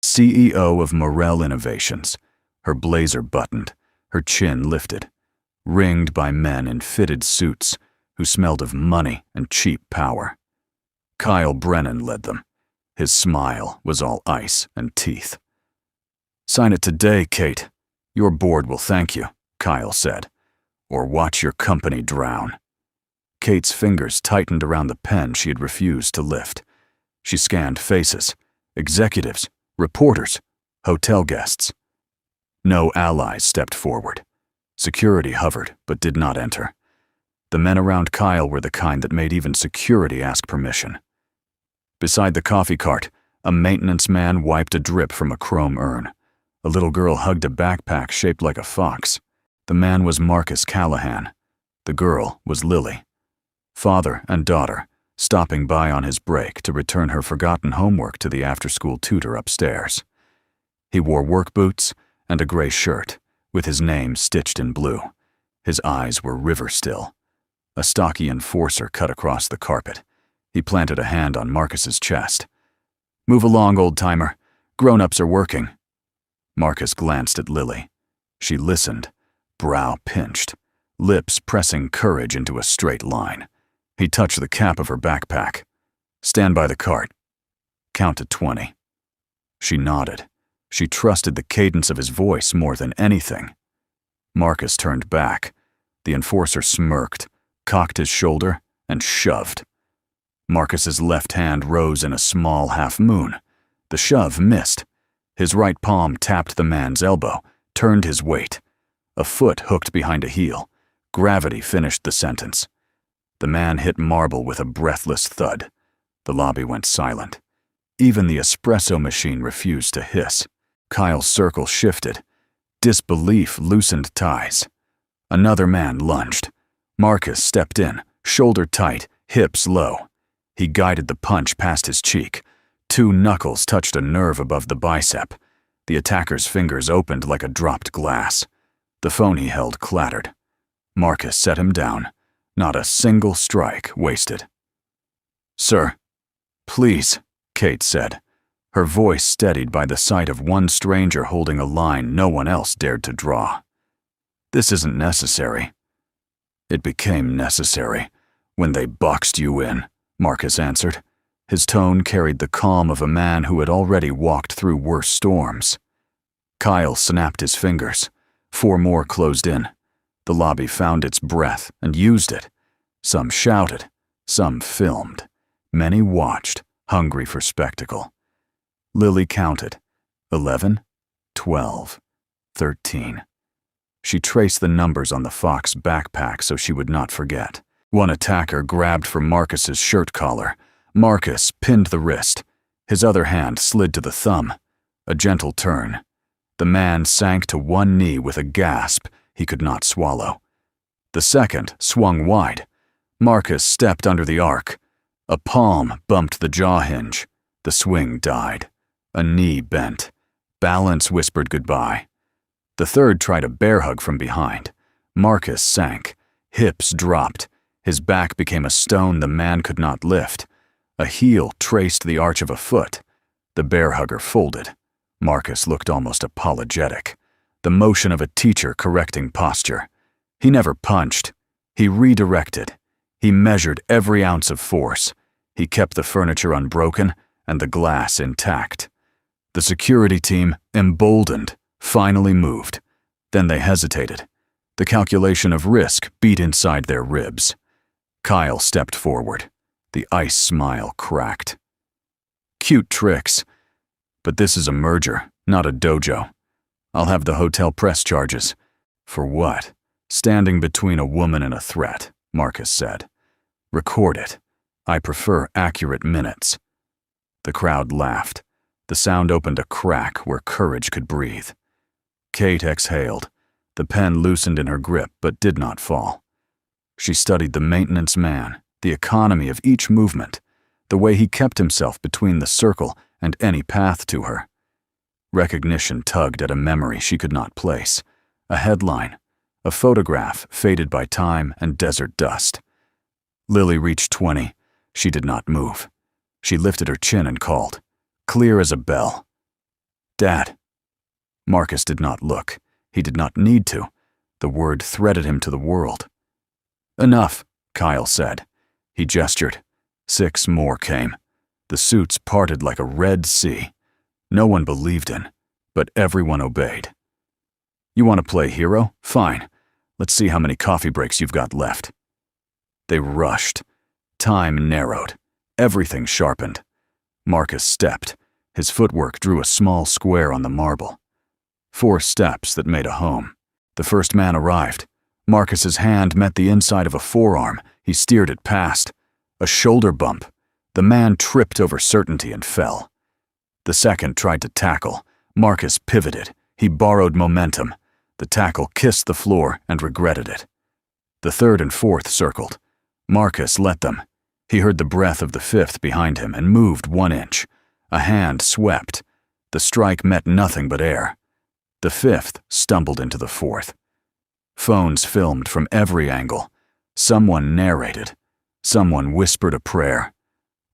CEO of Morel Innovations, her blazer buttoned, her chin lifted, ringed by men in fitted suits who smelled of money and cheap power. Kyle Brennan led them. His smile was all ice and teeth. "Sign it today, Kate. Your board will thank you," Kyle said, "or watch your company drown." Kate's fingers tightened around the pen she had refused to lift. She scanned faces, executives, reporters, hotel guests. No allies stepped forward. Security hovered but did not enter. The men around Kyle were the kind that made even security ask permission. Beside the coffee cart, a maintenance man wiped a drip from a chrome urn. A little girl hugged a backpack shaped like a fox. The man was Marcus Callahan. The girl was Lily. Father and daughter, stopping by on his break to return her forgotten homework to the after-school tutor upstairs. He wore work boots and a gray shirt, with his name stitched in blue. His eyes were river still. A stocky enforcer cut across the carpet. He planted a hand on Marcus's chest. "Move along, old-timer. Grown-ups are working." Marcus glanced at Lily. She listened, brow pinched, lips pressing courage into a straight line. He touched the cap of her backpack. "Stand by the cart. Count to 20. She nodded. She trusted the cadence of his voice more than anything. Marcus turned back. The enforcer smirked, cocked his shoulder, and shoved. Marcus's left hand rose in a small half-moon. The shove missed. His right palm tapped the man's elbow, turned his weight. A foot hooked behind a heel. Gravity finished the sentence. The man hit marble with a breathless thud. The lobby went silent. Even the espresso machine refused to hiss. Kyle's circle shifted. Disbelief loosened ties. Another man lunged. Marcus stepped in, shoulder tight, hips low. He guided the punch past his cheek. 2 knuckles touched a nerve above the bicep. The attacker's fingers opened like a dropped glass. The phone he held clattered. Marcus set him down. Not a single strike wasted. "Sir, please," Kate said, her voice steadied by the sight of one stranger holding a line no one else dared to draw. "This isn't necessary." "It became necessary when they boxed you in," Marcus answered. His tone carried the calm of a man who had already walked through worse storms. Kyle snapped his fingers. 4 more closed in. The lobby found its breath and used it. Some shouted, some filmed. Many watched, hungry for spectacle. Lily counted. 11, 12, 13. She traced the numbers on the Fox backpack so she would not forget. One attacker grabbed for Marcus's shirt collar. Marcus pinned the wrist. His other hand slid to the thumb. A gentle turn. The man sank to one knee with a gasp he could not swallow. The second swung wide. Marcus stepped under the arc. A palm bumped the jaw hinge. The swing died. A knee bent. Balance whispered goodbye. The third tried a bear hug from behind. Marcus sank. Hips dropped. His back became a stone the man could not lift. A heel traced the arch of a foot. The bear hugger folded. Marcus looked almost apologetic. The motion of a teacher correcting posture. He never punched. He redirected. He measured every ounce of force. He kept the furniture unbroken and the glass intact. The security team, emboldened, finally moved. Then they hesitated. The calculation of risk beat inside their ribs. Kyle stepped forward. The ice smile cracked. "Cute tricks. But this is a merger, not a dojo. I'll have the hotel press charges." "For what?" "Standing between a woman and a threat," Marcus said. "Record it. I prefer accurate minutes." The crowd laughed. The sound opened a crack where courage could breathe. Kate exhaled. The pen loosened in her grip but did not fall. She studied the maintenance man, the economy of each movement, the way he kept himself between the circle and any path to her. Recognition tugged at a memory she could not place. A headline, a photograph faded by time and desert dust. Lily reached 20. She did not move. She lifted her chin and called, clear as a bell. Dad. Marcus did not look. He did not need to. The word threaded him to the world. Enough, Kyle said. He gestured. 6 more came. The suits parted like a red sea. No one believed in, but everyone obeyed. You want to play hero? Fine. Let's see how many coffee breaks you've got left. They rushed. Time narrowed. Everything sharpened. Marcus stepped. His footwork drew a small square on the marble. 4 steps that made a home. The first man arrived. Marcus's hand met the inside of a forearm. He steered it past. A shoulder bump. The man tripped over certainty and fell. The second tried to tackle. Marcus pivoted. He borrowed momentum. The tackle kissed the floor and regretted it. The third and fourth circled. Marcus let them. He heard the breath of the fifth behind him and moved 1 inch. A hand swept. The strike met nothing but air. The fifth stumbled into the fourth. Phones filmed from every angle. Someone narrated. Someone whispered a prayer.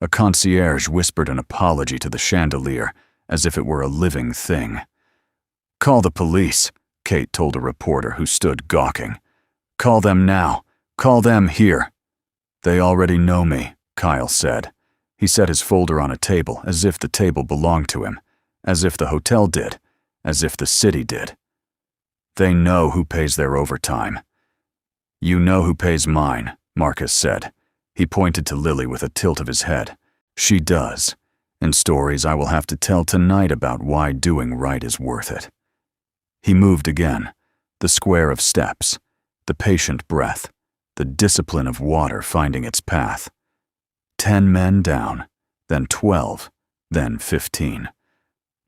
A concierge whispered an apology to the chandelier, as if it were a living thing. Call the police, Kate told a reporter who stood gawking. Call them now. Call them here. They already know me, Kyle said. He set his folder on a table as if the table belonged to him, as if the hotel did, as if the city did. They know who pays their overtime. You know who pays mine, Marcus said. He pointed to Lily with a tilt of his head. She does, and stories I will have to tell tonight about why doing right is worth it. He moved again, the square of steps, the patient breath, the discipline of water finding its path. 10 men down, then 12, then 15.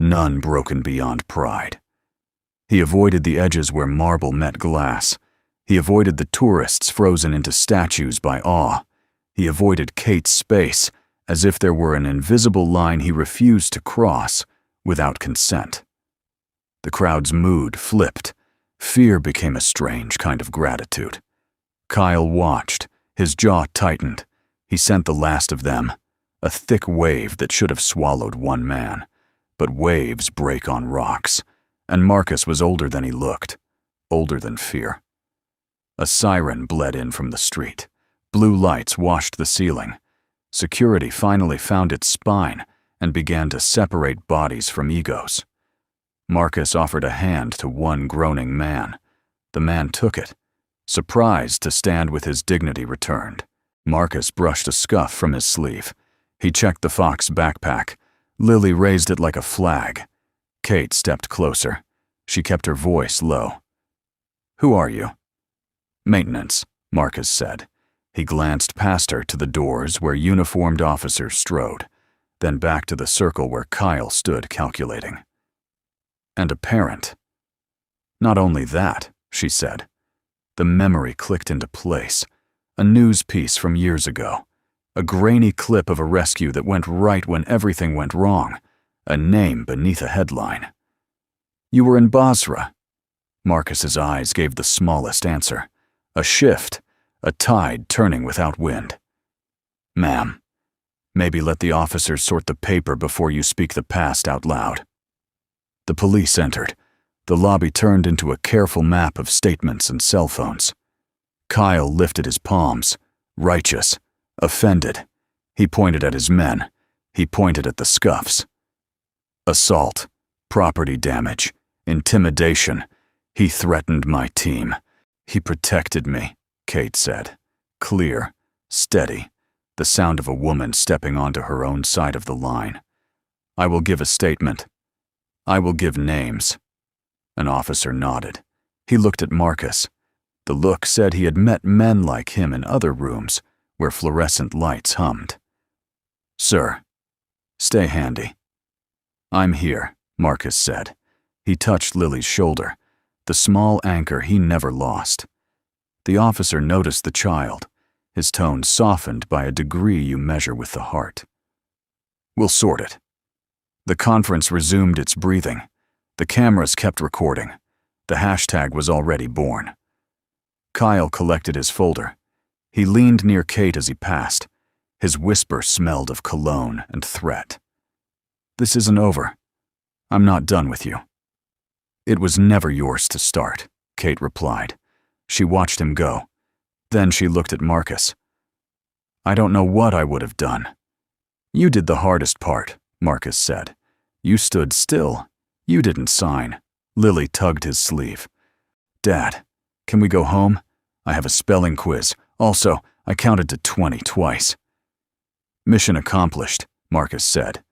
None broken beyond pride. He avoided the edges where marble met glass. He avoided the tourists frozen into statues by awe. He avoided Kate's space, as if there were an invisible line he refused to cross without consent. The crowd's mood flipped. Fear became a strange kind of gratitude. Kyle watched, his jaw tightened. He sent the last of them, a thick wave that should have swallowed 1 man. But waves break on rocks, and Marcus was older than he looked, older than fear. A siren bled in from the street. Blue lights washed the ceiling. Security finally found its spine and began to separate bodies from egos. Marcus offered a hand to 1 groaning man. The man took it, surprised to stand with his dignity returned. Marcus brushed a scuff from his sleeve. He checked the Fox backpack. Lily raised it like a flag. Kate stepped closer. She kept her voice low. Who are you? Maintenance, Marcus said. He glanced past her to the doors where uniformed officers strode, then back to the circle where Kyle stood calculating. And a parent. Not only that, she said. The memory clicked into place. A news piece from years ago. A grainy clip of a rescue that went right when everything went wrong. A name beneath a headline. You were in Bosra. Marcus's eyes gave the smallest answer. A shift. A tide turning without wind. Ma'am, maybe let the officers sort the paper before you speak the past out loud. The police entered. The lobby turned into a careful map of statements and cell phones. Kyle lifted his palms, righteous, offended. He pointed at his men. He pointed at the scuffs. Assault, property damage, intimidation. He threatened my team. He protected me, Kate said. Clear, steady, the sound of a woman stepping onto her own side of the line. I will give a statement. I will give names. An officer nodded. He looked at Marcus. The look said he had met men like him in other rooms where fluorescent lights hummed. Sir, stay handy. I'm here, Marcus said. He touched Lily's shoulder, the small anchor he never lost. The officer noticed the child, his tone softened by a degree you measure with the heart. We'll sort it. The conference resumed its breathing. The cameras kept recording. The hashtag was already born. Kyle collected his folder. He leaned near Kate as he passed. His whisper smelled of cologne and threat. This isn't over. I'm not done with you." "It was never yours to start," Kate replied. She watched him go. Then she looked at Marcus. "I don't know what I would have done." "You did the hardest part," Marcus said. "You stood still. You didn't sign." Lily tugged his sleeve. "Dad, can we go home? I have a spelling quiz. Also, I counted to 20 twice." "Mission accomplished," Marcus said.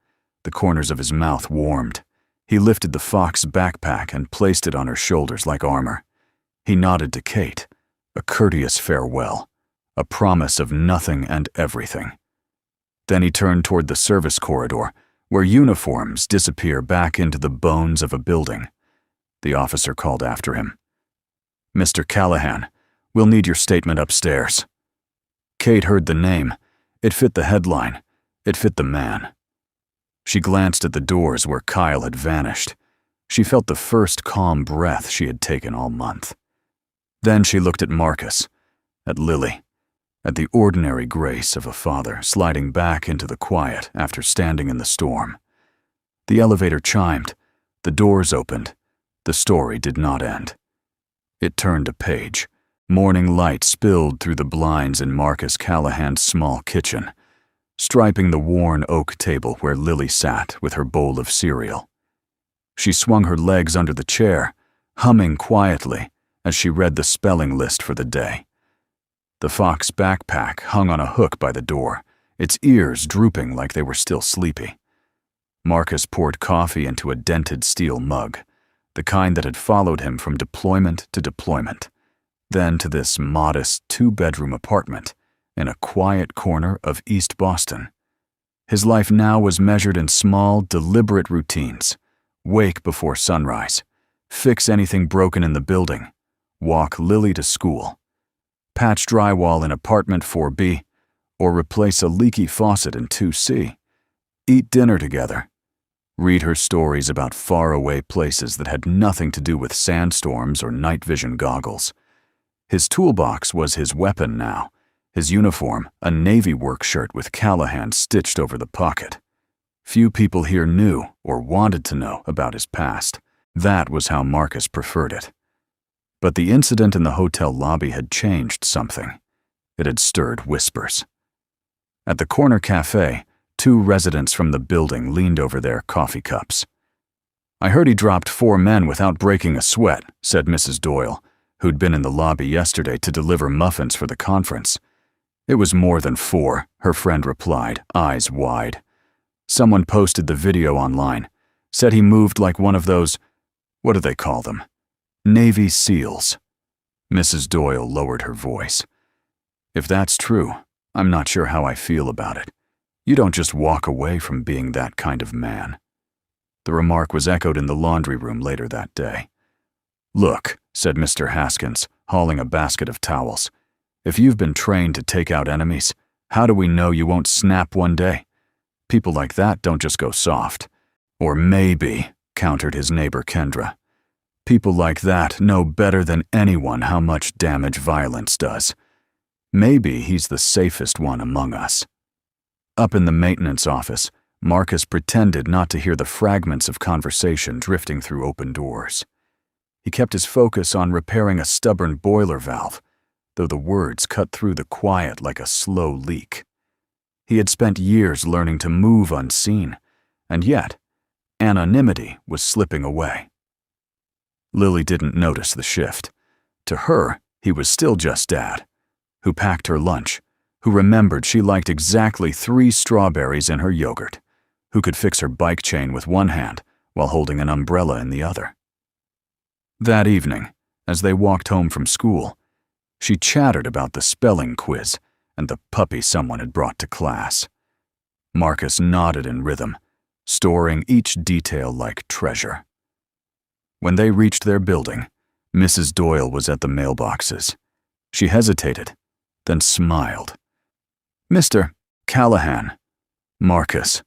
The corners of his mouth warmed. He lifted the Fox backpack and placed it on her shoulders like armor. He nodded to Kate, a courteous farewell, a promise of nothing and everything. Then he turned toward the service corridor, where uniforms disappear back into the bones of a building. The officer called after him. "Mr. Callahan, we'll need your statement upstairs." Kate heard the name. It fit the headline. It fit the man. She glanced at the doors where Kyle had vanished. She felt the first calm breath she had taken all month. Then she looked at Marcus, at Lily, at the ordinary grace of a father sliding back into the quiet after standing in the storm. The elevator chimed. The doors opened. The story did not end. It turned a page. Morning light spilled through the blinds in Marcus Callahan's small kitchen, striping the worn oak table where Lily sat with her bowl of cereal. She swung her legs under the chair, humming quietly as she read the spelling list for the day. The Fox backpack hung on a hook by the door, its ears drooping like they were still sleepy. Marcus poured coffee into a dented steel mug, the kind that had followed him from deployment to deployment, then to this modest two-bedroom apartment in a quiet corner of East Boston. His life now was measured in small, deliberate routines. Wake before sunrise, fix anything broken in the building, walk Lily to school, patch drywall in apartment 4B, or replace a leaky faucet in 2C, eat dinner together, read her stories about faraway places that had nothing to do with sandstorms or night vision goggles. His toolbox was his weapon now, his uniform, a Navy work shirt with Callahan stitched over the pocket. Few people here knew or wanted to know about his past. That was how Marcus preferred it. But the incident in the hotel lobby had changed something. It had stirred whispers. At the corner cafe, 2 residents from the building leaned over their coffee cups. "I heard he dropped 4 men without breaking a sweat," said Mrs. Doyle, who'd been in the lobby yesterday to deliver muffins for the conference. "It was more than 4, her friend replied, eyes wide. "Someone posted the video online, said he moved like one of those, what do they call them? Navy SEALs." Mrs. Doyle lowered her voice. "If that's true, I'm not sure how I feel about it. You don't just walk away from being that kind of man." The remark was echoed in the laundry room later that day. "Look," said Mr. Haskins, hauling a basket of towels, "if you've been trained to take out enemies, how do we know you won't snap one day? People like that don't just go soft." "Or maybe," countered his neighbor Kendra, "people like that know better than anyone how much damage violence does. Maybe he's the safest one among us." Up in the maintenance office, Marcus pretended not to hear the fragments of conversation drifting through open doors. He kept his focus on repairing a stubborn boiler valve, though the words cut through the quiet like a slow leak. He had spent years learning to move unseen, and yet, anonymity was slipping away. Lily didn't notice the shift. To her, he was still just Dad, who packed her lunch, who remembered she liked exactly 3 strawberries in her yogurt, who could fix her bike chain with one hand while holding an umbrella in the other. That evening, as they walked home from school, she chattered about the spelling quiz and the puppy someone had brought to class. Marcus nodded in rhythm, storing each detail like treasure. When they reached their building, Mrs. Doyle was at the mailboxes. She hesitated, then smiled. "Mr. Callahan." "Marcus,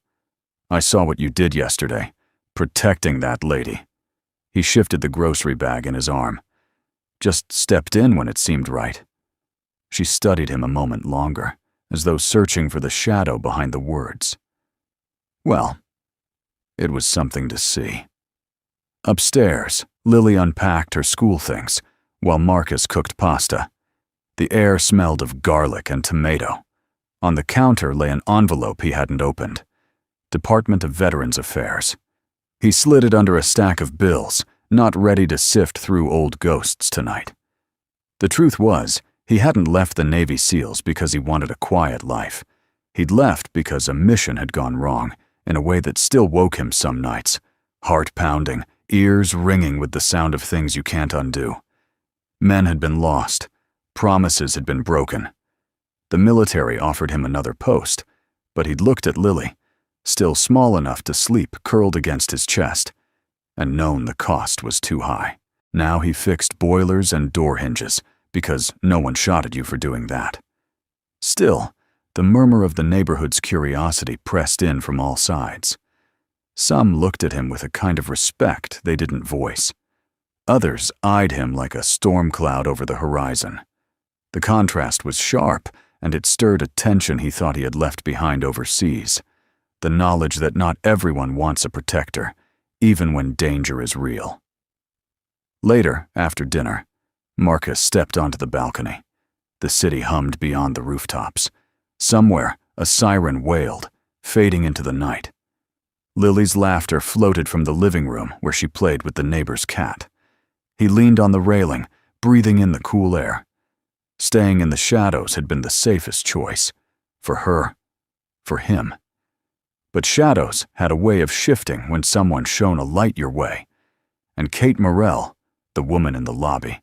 I saw what you did yesterday, protecting that lady." He shifted the grocery bag in his arm. "Just stepped in when it seemed right." She studied him a moment longer, as though searching for the shadow behind the words. "Well, it was something to see." Upstairs, Lily unpacked her school things, while Marcus cooked pasta. The air smelled of garlic and tomato. On the counter lay an envelope he hadn't opened. Department of Veterans Affairs. He slid it under a stack of bills, not ready to sift through old ghosts tonight. The truth was, he hadn't left the Navy SEALs because he wanted a quiet life. He'd left because a mission had gone wrong, in a way that still woke him some nights, heart pounding, ears ringing with the sound of things you can't undo. Men had been lost. Promises had been broken. The military offered him another post, but he'd looked at Lily, still small enough to sleep curled against his chest, and known the cost was too high. Now he fixed boilers and door hinges, because no one shot at you for doing that. Still, the murmur of the neighborhood's curiosity pressed in from all sides. Some looked at him with a kind of respect they didn't voice. Others eyed him like a storm cloud over the horizon. The contrast was sharp, and it stirred a tension he thought he had left behind overseas. The knowledge that not everyone wants a protector, even when danger is real. Later, after dinner, Marcus stepped onto the balcony. The city hummed beyond the rooftops. Somewhere, a siren wailed, fading into the night. Lily's laughter floated from the living room where she played with the neighbor's cat. He leaned on the railing, breathing in the cool air. Staying in the shadows had been the safest choice. For her, for him. But shadows had a way of shifting when someone shone a light your way. And Kate Morrell, the woman in the lobby,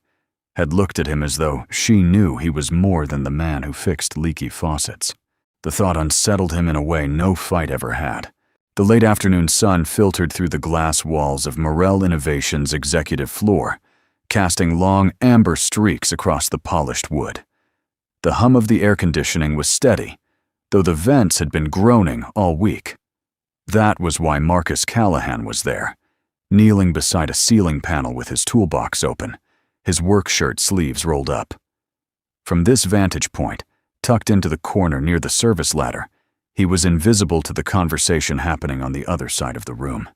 had looked at him as though she knew he was more than the man who fixed leaky faucets. The thought unsettled him in a way no fight ever had. The late afternoon sun filtered through the glass walls of Morrell Innovation's executive floor, casting long amber streaks across the polished wood. The hum of the air conditioning was steady, though the vents had been groaning all week. That was why Marcus Callahan was there, kneeling beside a ceiling panel with his toolbox open, his work shirt sleeves rolled up. From this vantage point, tucked into the corner near the service ladder, he was invisible to the conversation happening on the other side of the room.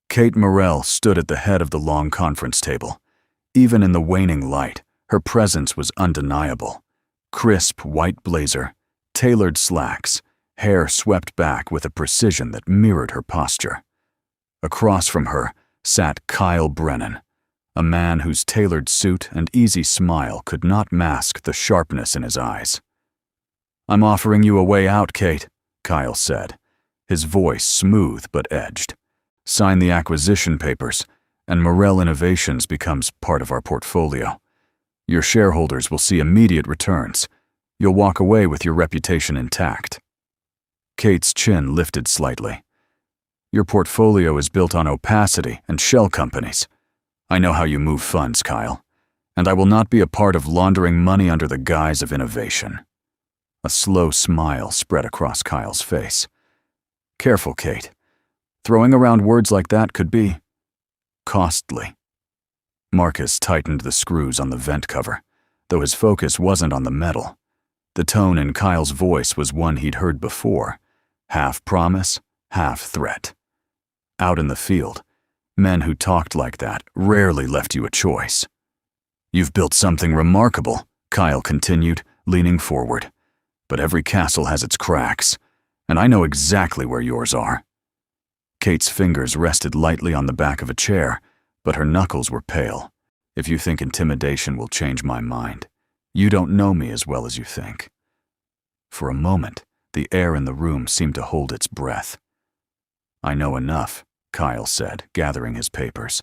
Kate Morrell stood at the head of the long conference table. Even in the waning light, her presence was undeniable. Crisp white blazer, tailored slacks, hair swept back with a precision that mirrored her posture. Across from her sat Kyle Brennan, a man whose tailored suit and easy smile could not mask the sharpness in his eyes. "I'm offering you a way out, Kate," Kyle said, his voice smooth but edged. "Sign the acquisition papers, and Morrell Innovations becomes part of our portfolio. Your shareholders will see immediate returns. You'll walk away with your reputation intact." Kate's chin lifted slightly. "Your portfolio is built on opacity and shell companies. I know how you move funds, Kyle, and I will not be a part of laundering money under the guise of innovation." A slow smile spread across Kyle's face. "Careful, Kate. Throwing around words like that could be costly." Marcus tightened the screws on the vent cover, though his focus wasn't on the metal. The tone in Kyle's voice was one he'd heard before, half promise, half threat. Out in the field, men who talked like that rarely left you a choice. "You've built something remarkable," Kyle continued, leaning forward. "But every castle has its cracks, and I know exactly where yours are." Kate's fingers rested lightly on the back of a chair, but her knuckles were pale. "If you think intimidation will change my mind, you don't know me as well as you think." For a moment, the air in the room seemed to hold its breath. "I know enough," Kyle said, gathering his papers.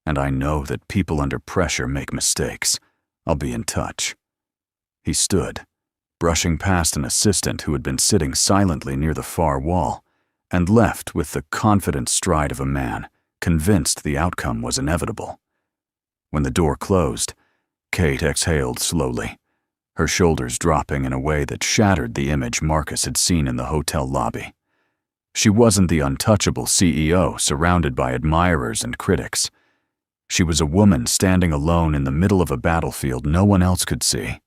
"And I know that people under pressure make mistakes. I'll be in touch." He stood, brushing past an assistant who had been sitting silently near the far wall, and left with the confident stride of a man, convinced the outcome was inevitable. When the door closed, Kate exhaled slowly, her shoulders dropping in a way that shattered the image Marcus had seen in the hotel lobby. She wasn't the untouchable CEO surrounded by admirers and critics. She was a woman standing alone in the middle of a battlefield no one else could see.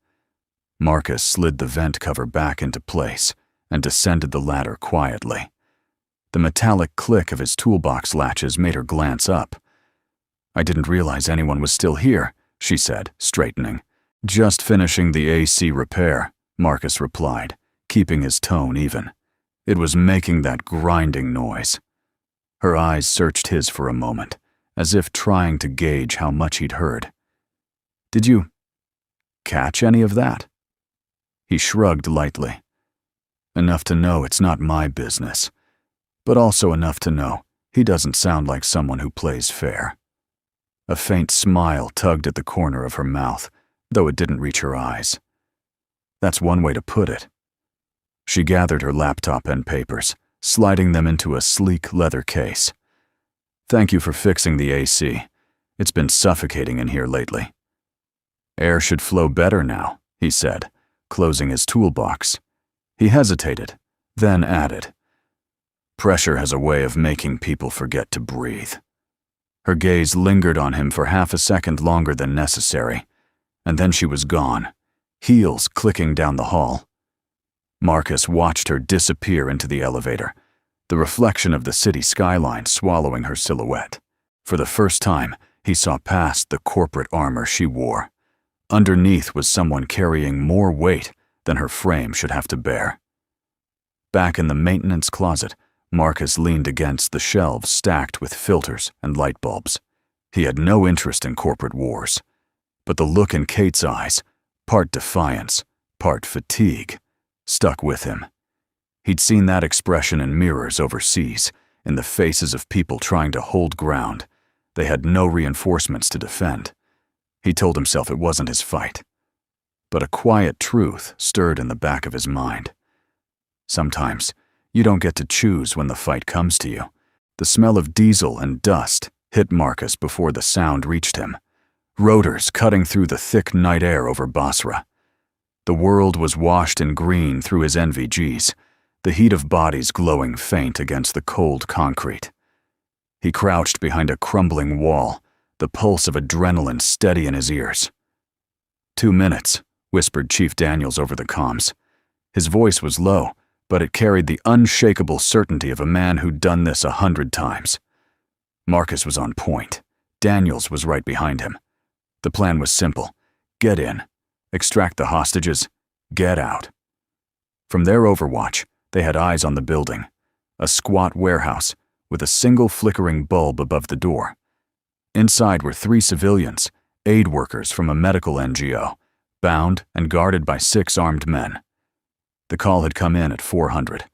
Marcus slid the vent cover back into place and descended the ladder quietly. The metallic click of his toolbox latches made her glance up. "I didn't realize anyone was still here," she said, straightening. "Just finishing the AC repair," Marcus replied, keeping his tone even. It was making that grinding noise. Her eyes searched his for a moment, as if trying to gauge how much he'd heard. "Did you catch any of that?" He shrugged lightly. "Enough to know it's not my business, but also enough to know he doesn't sound like someone who plays fair." A faint smile tugged at the corner of her mouth, though it didn't reach her eyes. That's one way to put it. She gathered her laptop and papers, sliding them into a sleek leather case. "Thank you for fixing the AC. It's been suffocating in here lately." "Air should flow better now," he said, closing his toolbox. He hesitated, then added, "Pressure has a way of making people forget to breathe." Her gaze lingered on him for half a second longer than necessary, and then she was gone, heels clicking down the hall. Marcus watched her disappear into the elevator, the reflection of the city skyline swallowing her silhouette. For the first time, he saw past the corporate armor she wore. Underneath was someone carrying more weight than her frame should have to bear. Back in the maintenance closet, Marcus leaned against the shelves stacked with filters and light bulbs. He had no interest in corporate wars, but the look in Kate's eyes, part defiance, part fatigue, stuck with him. He'd seen that expression in mirrors overseas, in the faces of people trying to hold ground. They had no reinforcements to defend. He told himself it wasn't his fight. But a quiet truth stirred in the back of his mind. Sometimes, you don't get to choose when the fight comes to you. The smell of diesel and dust hit Marcus before the sound reached him. Rotors cutting through the thick night air over Bosra. The world was washed in green through his NVGs, the heat of bodies glowing faint against the cold concrete. He crouched behind a crumbling wall, the pulse of adrenaline steady in his ears. 2 minutes, whispered Chief Daniels over the comms. His voice was low, but it carried the unshakable certainty of a man who'd done this 100 times. Marcus was on point. Daniels was right behind him. The plan was simple. Get in, extract the hostages, get out. From their overwatch, they had eyes on the building, a squat warehouse with a single flickering bulb above the door. Inside were 3 civilians, aid workers from a medical NGO, bound and guarded by 6 armed men. The call had come in at 400.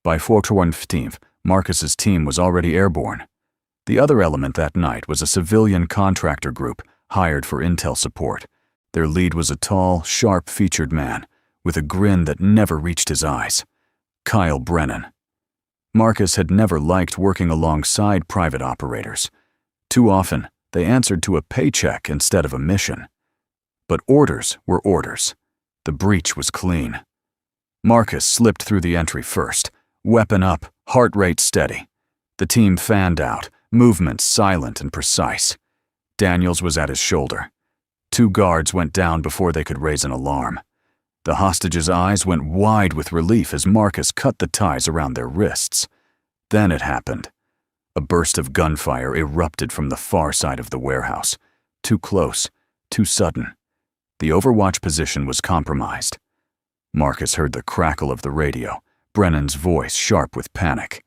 By 4:15, Marcus's team was already airborne. The other element that night was a civilian contractor group hired for intel support. Their lead was a tall, sharp-featured man with a grin that never reached his eyes. Kyle Brennan. Marcus had never liked working alongside private operators. Too often, they answered to a paycheck instead of a mission. But orders were orders. The breach was clean. Marcus slipped through the entry first, weapon up, heart rate steady. The team fanned out, movements silent and precise. Daniels was at his shoulder. 2 guards went down before they could raise an alarm. The hostages' eyes went wide with relief as Marcus cut the ties around their wrists. Then it happened. A burst of gunfire erupted from the far side of the warehouse. Too close, too sudden. The overwatch position was compromised. Marcus heard the crackle of the radio, Brennan's voice sharp with panic.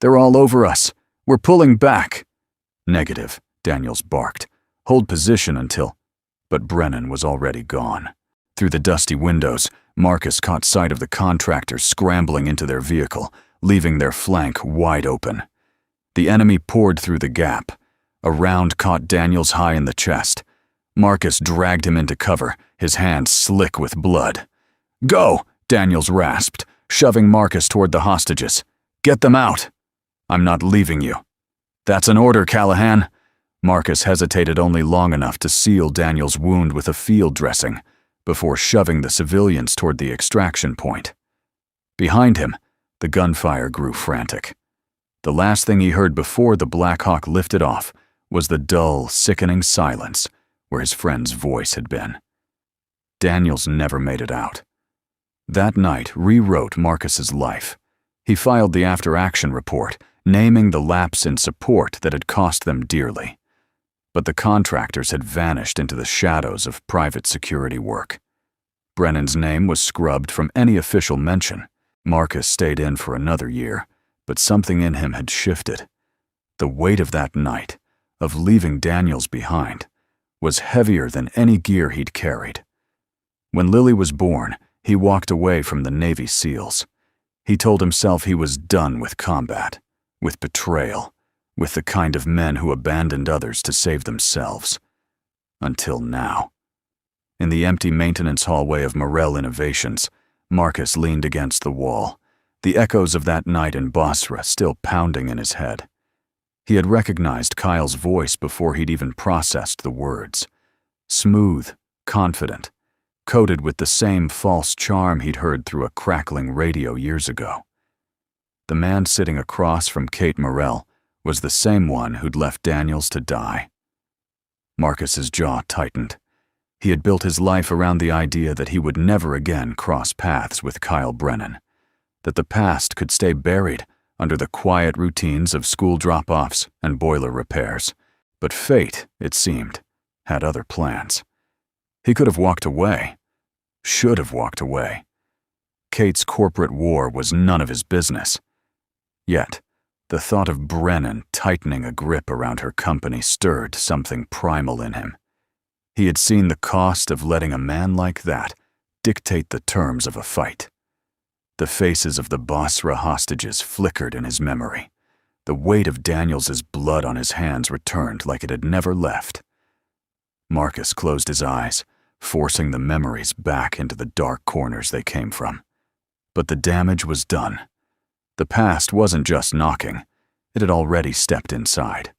"They're all over us. We're pulling back." "Negative," Daniels barked. "Hold position until—" But Brennan was already gone. Through the dusty windows, Marcus caught sight of the contractors scrambling into their vehicle, leaving their flank wide open. The enemy poured through the gap. A round caught Daniels high in the chest. Marcus dragged him into cover, his hands slick with blood. "Go!" Daniels rasped, shoving Marcus toward the hostages. "Get them out!" "I'm not leaving you." "That's an order, Callahan." Marcus hesitated only long enough to seal Daniels' wound with a field dressing before shoving the civilians toward the extraction point. Behind him, the gunfire grew frantic. The last thing he heard before the Black Hawk lifted off was the dull, sickening silence where his friend's voice had been. Daniels never made it out. That night rewrote Marcus's life. He filed the after-action report, naming the lapse in support that had cost them dearly. But the contractors had vanished into the shadows of private security work. Brennan's name was scrubbed from any official mention. Marcus stayed in for another year, but something in him had shifted. The weight of that night, of leaving Daniels behind, was heavier than any gear he'd carried. When Lily was born, he walked away from the Navy SEALs. He told himself he was done with combat, with betrayal, with the kind of men who abandoned others to save themselves. Until now. In the empty maintenance hallway of Morel Innovations, Marcus leaned against the wall, the echoes of that night in Bosra still pounding in his head. He had recognized Kyle's voice before he'd even processed the words. Smooth, confident, coated with the same false charm he'd heard through a crackling radio years ago. The man sitting across from Kate Morel was the same one who'd left Daniels to die. Marcus's jaw tightened. He had built his life around the idea that he would never again cross paths with Kyle Brennan, that the past could stay buried under the quiet routines of school drop-offs and boiler repairs. But fate, it seemed, had other plans. He could have walked away, should have walked away. Kate's corporate war was none of his business. Yet, the thought of Brennan tightening a grip around her company stirred something primal in him. He had seen the cost of letting a man like that dictate the terms of a fight. The faces of the Bosra hostages flickered in his memory. The weight of Daniels's blood on his hands returned like it had never left. Marcus closed his eyes, forcing the memories back into the dark corners they came from. But the damage was done. The past wasn't just knocking, it had already stepped inside.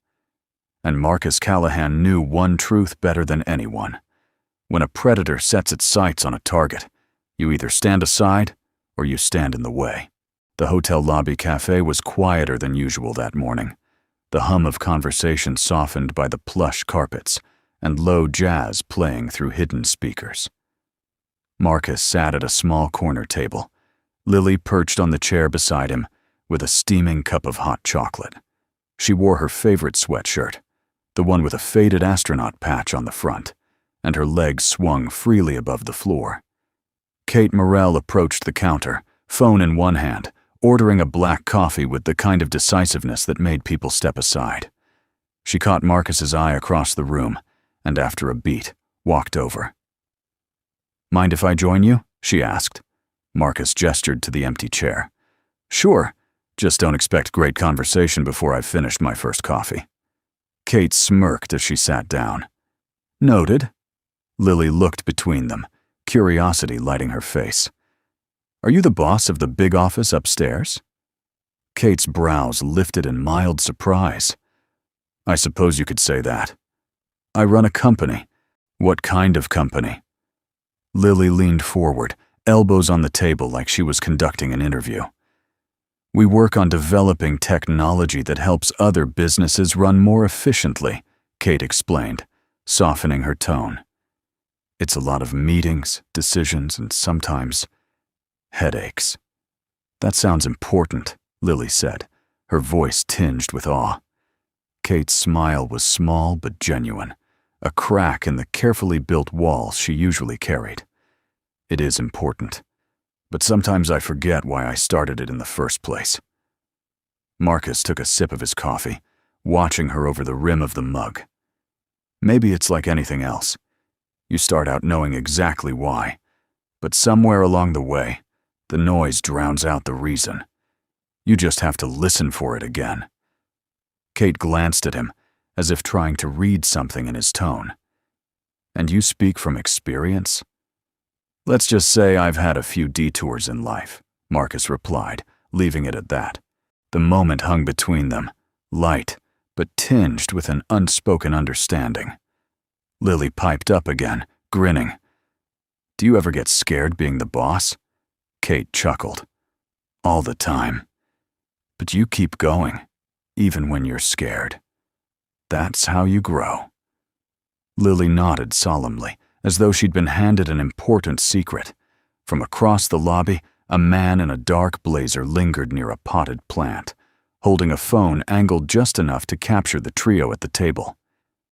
And Marcus Callahan knew one truth better than anyone. When a predator sets its sights on a target, you either stand aside or you stand in the way. The hotel lobby cafe was quieter than usual that morning, the hum of conversation softened by the plush carpets and low jazz playing through hidden speakers. Marcus sat at a small corner table, Lily perched on the chair beside him with a steaming cup of hot chocolate. She wore her favorite sweatshirt, the one with a faded astronaut patch on the front, and her legs swung freely above the floor. Kate Morel approached the counter, phone in one hand, ordering a black coffee with the kind of decisiveness that made people step aside. She caught Marcus's eye across the room, and after a beat, walked over. "Mind if I join you?" she asked. Marcus gestured to the empty chair. "Sure, just don't expect great conversation before I've finished my first coffee." Kate smirked as she sat down. "Noted." Lily looked between them, curiosity lighting her face. "Are you the boss of the big office upstairs?" Kate's brows lifted in mild surprise. "I suppose you could say that. I run a company." "What kind of company?" Lily leaned forward, elbows on the table like she was conducting an interview. "We work on developing technology that helps other businesses run more efficiently," Kate explained, softening her tone. "It's a lot of meetings, decisions, and sometimes headaches." "That sounds important," Lily said, her voice tinged with awe. Kate's smile was small but genuine, a crack in the carefully built walls she usually carried. "It is important, but sometimes I forget why I started it in the first place." Marcus took a sip of his coffee, watching her over the rim of the mug. "Maybe it's like anything else. You start out knowing exactly why, but somewhere along the way, the noise drowns out the reason. You just have to listen for it again." Kate glanced at him, as if trying to read something in his tone. "And you speak from experience?" "Let's just say I've had a few detours in life," Marcus replied, leaving it at that. The moment hung between them, light, but tinged with an unspoken understanding. Lily piped up again, grinning. "Do you ever get scared being the boss?" Kate chuckled. "All the time. But you keep going, even when you're scared. That's how you grow." Lily nodded solemnly, as though she'd been handed an important secret. From across the lobby, A man in a dark blazer lingered near a potted plant, holding a phone angled just enough to capture the trio at the table.